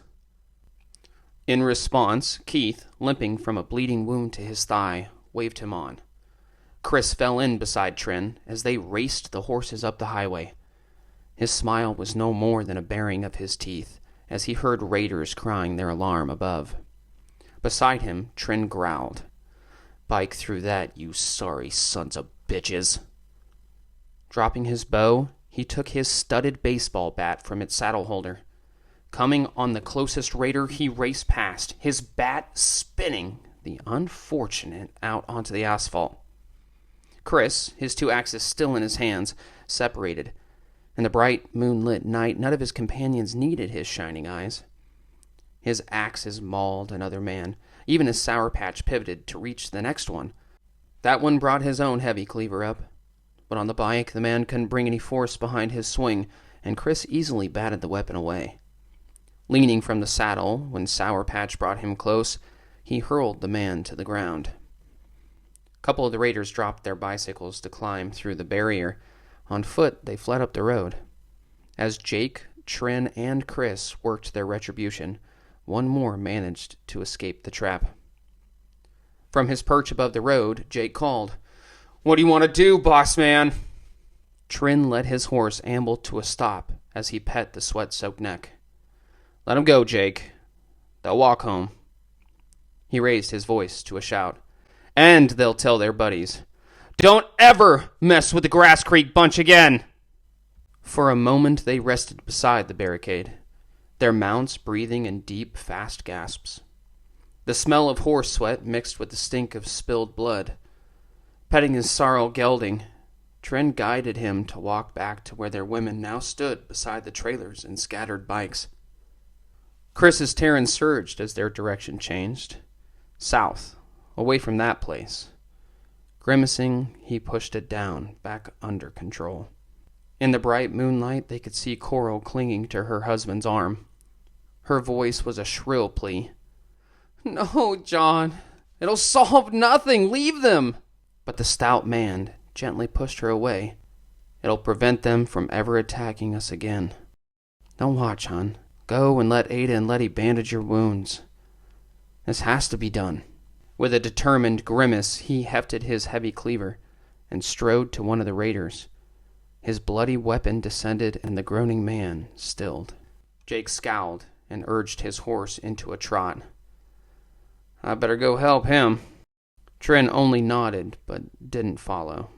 In response, Keith, limping from a bleeding wound to his thigh, waved him on. Chris fell in beside Trin as they raced the horses up the highway. His smile was no more than a baring of his teeth as he heard raiders crying their alarm above. Beside him, Trin growled, "Bike through that, you sorry sons of bitches." Dropping his bow, he took his studded baseball bat from its saddle holder. Coming on the closest raider, he raced past, his bat spinning the unfortunate out onto the asphalt. Chris, his 2 axes still in his hands, separated. In the bright, moonlit night, none of his companions needed his shining eyes. His axes mauled another man, even as Sour Patch pivoted to reach the next one. That one brought his own heavy cleaver up. But on the bike, the man couldn't bring any force behind his swing, and Chris easily batted the weapon away. Leaning from the saddle, when Sour Patch brought him close, he hurled the man to the ground. A couple of the raiders dropped their bicycles to climb through the barrier. On foot, they fled up the road. As Jake, Trin, and Chris worked their retribution, one more managed to escape the trap. From his perch above the road, Jake called, "What do you want to do, boss man?" Trin let his horse amble to a stop as he pet the sweat-soaked neck. "Let 'em go, Jake. They'll walk home." He raised his voice to a shout. "And they'll tell their buddies. Don't ever mess with the Grass Creek bunch again!" For a moment they rested beside the barricade, their mounts breathing in deep, fast gasps. The smell of horse sweat mixed with the stink of spilled blood. Petting his sorrel gelding, Trin guided him to walk back to where their women now stood beside the trailers and scattered bikes. Chris's Tarins surged as their direction changed. South, away from that place. Grimacing, he pushed it down, back under control. In the bright moonlight, they could see Coral clinging to her husband's arm. Her voice was a shrill plea. "No, John. It'll solve nothing. Leave them." But the stout man gently pushed her away. "It'll prevent them from ever attacking us again. Don't watch, hon. Go and let Ada and Letty bandage your wounds. This has to be done." With a determined grimace, he hefted his heavy cleaver and strode to one of the raiders. His bloody weapon descended, and the groaning man stilled. Jake scowled and urged his horse into a trot. "I better go help him." Trin only nodded, but didn't follow.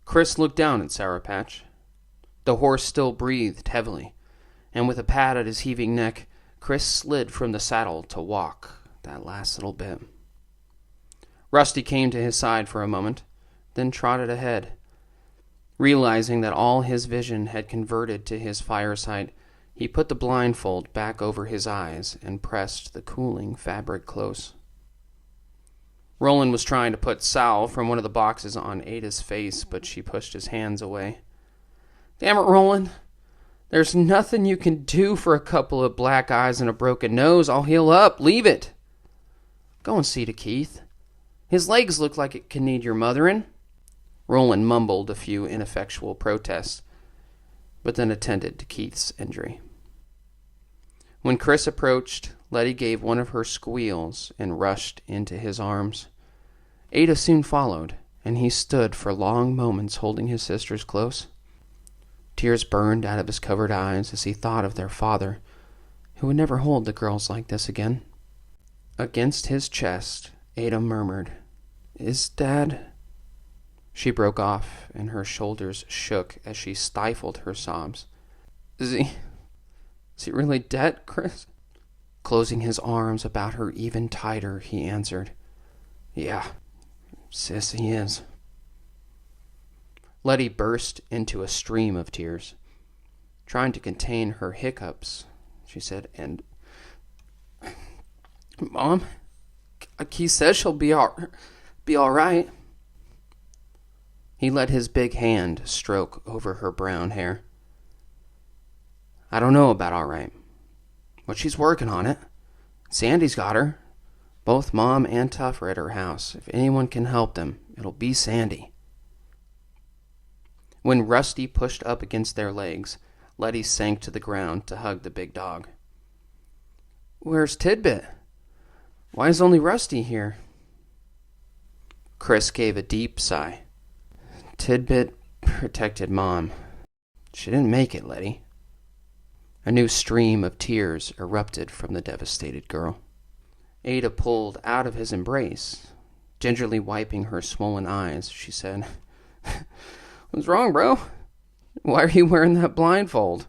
Chris looked down at Sour Patch. The horse still breathed heavily, and with a pat at his heaving neck, Chris slid from the saddle to walk that last little bit. Rusty came to his side for a moment, then trotted ahead. Realizing that all his vision had converted to his firesight, he put the blindfold back over his eyes and pressed the cooling fabric close. Roland was trying to put salve from one of the boxes on Ada's face, but she pushed his hands away. "Damn it, Roland. There's nothing you can do for a couple of black eyes and a broken nose. I'll heal up. Leave it. Go and see to Keith. His legs look like it can need your mothering." Roland mumbled a few ineffectual protests, but then attended to Keith's injury. When Chris approached, Letty gave one of her squeals and rushed into his arms. Ada soon followed, and he stood for long moments holding his sisters close. Tears burned out of his covered eyes as he thought of their father, who would never hold the girls like this again. Against his chest, Ada murmured, "Is Dad—" She broke off, and her shoulders shook as she stifled her sobs. Is he really dead, Chris?" Closing his arms about her even tighter, he answered, "Yeah, sis, he is." Letty burst into a stream of tears. Trying to contain her hiccups, she said, "And Mom, Keith says she'll be all right." He let his big hand stroke over her brown hair. "I don't know about all right, but she's working on it. Sandy's got her. Both Mom and Tuff are at her house. If anyone can help them, it'll be Sandy." When Rusty pushed up against their legs, Letty sank to the ground to hug the big dog. "Where's Tidbit? Why is only Rusty here?" Chris gave a deep sigh. "Tidbit protected Mom. She didn't make it, Letty." A new stream of tears erupted from the devastated girl. Ada pulled out of his embrace. Gingerly wiping her swollen eyes, she said, "What's wrong, bro? Why are you wearing that blindfold?"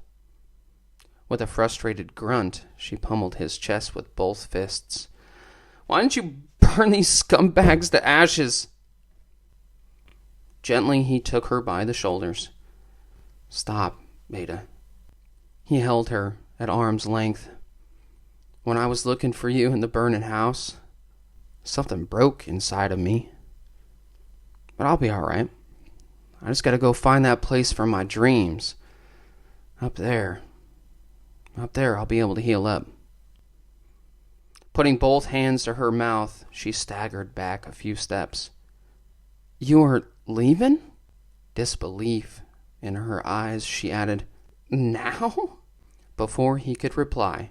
With a frustrated grunt, she pummeled his chest with both fists. "Why didn't you burn these scumbags to ashes?" Gently, he took her by the shoulders. "Stop, Ada." He held her at arm's length. "When I was looking for you in the burning house, something broke inside of me. But I'll be all right. I just gotta go find that place from my dreams. Up there, Up there, I'll be able to heal up. Putting both hands to her mouth, she staggered back a few steps. You're leaving? Disbelief in her eyes, she added, Now? Before he could reply,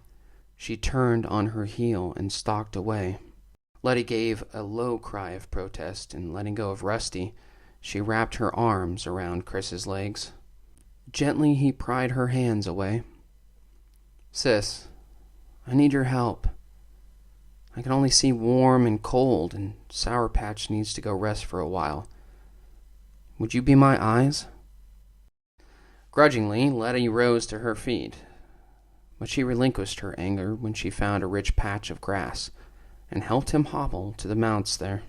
she turned on her heel and stalked away. Letty gave a low cry of protest, and letting go of Rusty, she wrapped her arms around Chris's legs. Gently, he pried her hands away. Sis, I need your help. I can only see warm and cold, and Sour Patch needs to go rest for a while. Would you be my eyes? Grudgingly, Letty rose to her feet, but she relinquished her anger when she found a rich patch of grass and helped him hobble to the mounts there.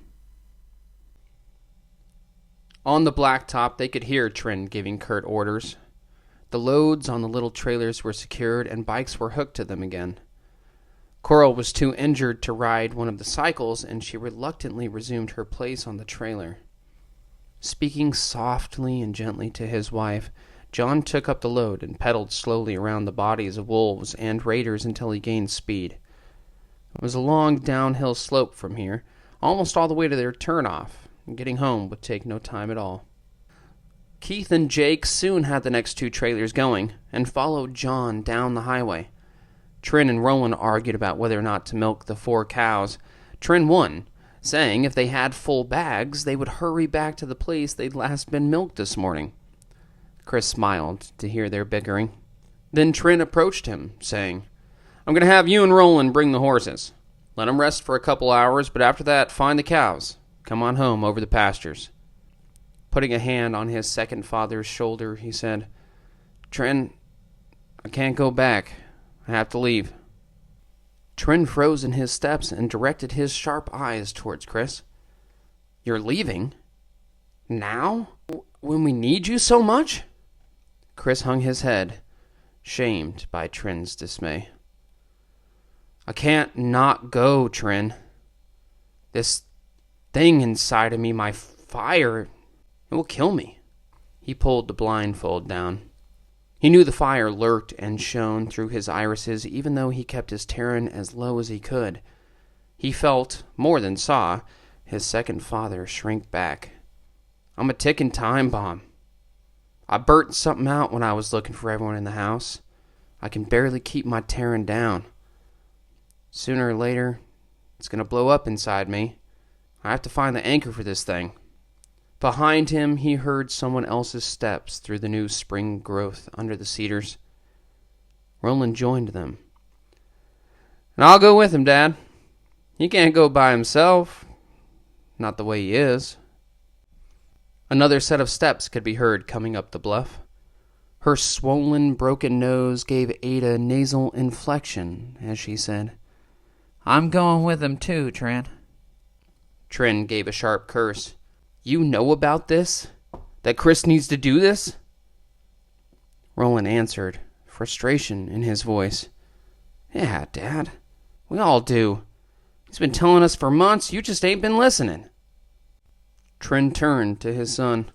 On the blacktop, they could hear Trent giving curt orders. The loads on the little trailers were secured and bikes were hooked to them again. Coral was too injured to ride one of the cycles, and she reluctantly resumed her place on the trailer. Speaking softly and gently to his wife, John took up the load and pedaled slowly around the bodies of wolves and raiders until he gained speed. It was a long downhill slope from here, almost all the way to their turnoff, and getting home would take no time at all. Keith and Jake soon had the next two trailers going, and followed John down the highway. Trin and Roland argued about whether or not to milk the 4 cows. Trin won, saying if they had full bags, they would hurry back to the place they'd last been milked this morning. Chris smiled to hear their bickering. Then Trin approached him, saying, I'm going to have you and Roland bring the horses. Let them rest for a couple hours, but after that, find the cows. Come on home over the pastures. Putting a hand on his second father's shoulder, he said, Trin, I can't go back. I have to leave. Trin froze in his steps and directed his sharp eyes towards Chris. You're leaving? Now? When we need you so much? Chris hung his head, shamed by Trin's dismay. I can't not go, Trin. This thing inside of me, my fire, it will kill me. He pulled the blindfold down. He knew the fire lurked and shone through his irises, even though he kept his Tarin as low as he could. He felt, more than saw, his second father shrink back. I'm a ticking time bomb. I burnt something out when I was looking for everyone in the house. I can barely keep my Tarin down. Sooner or later, it's going to blow up inside me. I have to find the anchor for this thing. Behind him, he heard someone else's steps through the new spring growth under the cedars. Roland joined them. And I'll go with him, Dad. He can't go by himself. Not the way he is. Another set of steps could be heard coming up the bluff. Her swollen, broken nose gave Ada nasal inflection as she said, I'm going with him too, Trin. Trin gave a sharp curse. You know about this? That Chris needs to do this? Roland answered, frustration in his voice. Yeah, Dad. We all do. He's been telling us for months. You just ain't been listening. Trin turned to his son.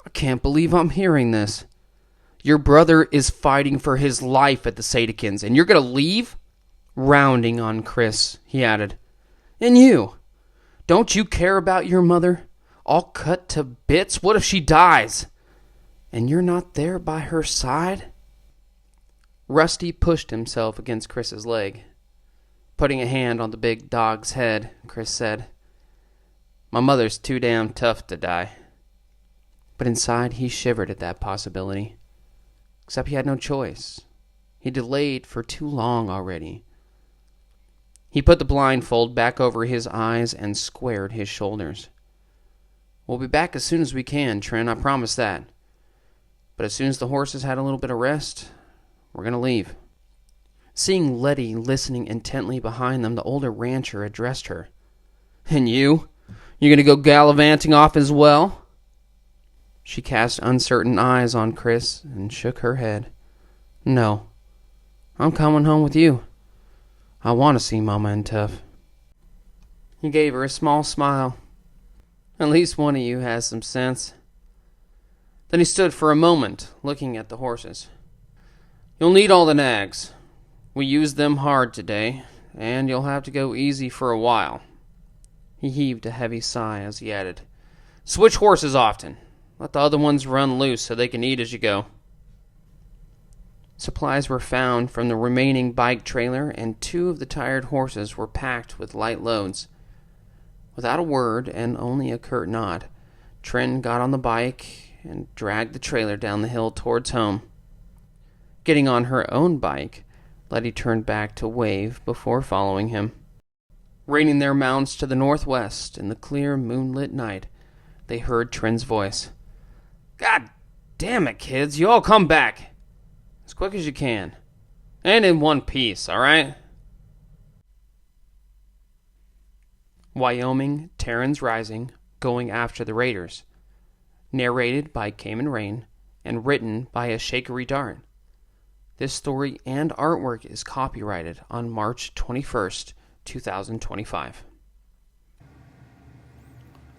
I can't believe I'm hearing this. Your brother is fighting for his life at the Sadekins, and you're going to leave? Rounding on Chris, he added. And you? Don't you care about your mother? All cut to bits? What if she dies? And you're not there by her side? Rusty pushed himself against Chris's leg. Putting a hand on the big dog's head, Chris said, My mother's too damn tough to die. But inside he shivered at that possibility. Except he had no choice. He delayed for too long already. He put the blindfold back over his eyes and squared his shoulders. We'll be back as soon as we can, Trin, I promise that. But as soon as the horses had a little bit of rest, we're going to leave. Seeing Letty listening intently behind them, the older rancher addressed her. And you? You going to go gallivanting off as well? She cast uncertain eyes on Chris and shook her head. No, I'm coming home with you. I want to see Mama and Tough. He gave her a small smile. At least one of you has some sense. Then he stood for a moment, looking at the horses. You'll need all the nags. We used them hard today, and you'll have to go easy for a while. He heaved a heavy sigh as he added, Switch horses often. Let the other ones run loose so they can eat as you go. Supplies were found from the remaining bike trailer, and 2 of the tired horses were packed with light loads. Without a word and only a curt nod, Trin got on the bike and dragged the trailer down the hill towards home. Getting on her own bike, Letty turned back to wave before following him. Reining their mounts to the northwest in the clear moonlit night, they heard Trin's voice. God damn it, kids, you all come back! As quick as you can. And in one piece, alright? Wyoming, Tarins Rising, Going After the Raiders. Narrated by Camon and written by Ashakery. This story and artwork is copyrighted on March 21st, 2025.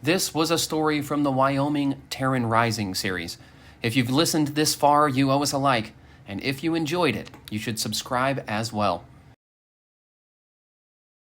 This was a story from the Wyoming Tarins Rising series. If you've listened this far, you owe us a like. And if you enjoyed it, you should subscribe as well.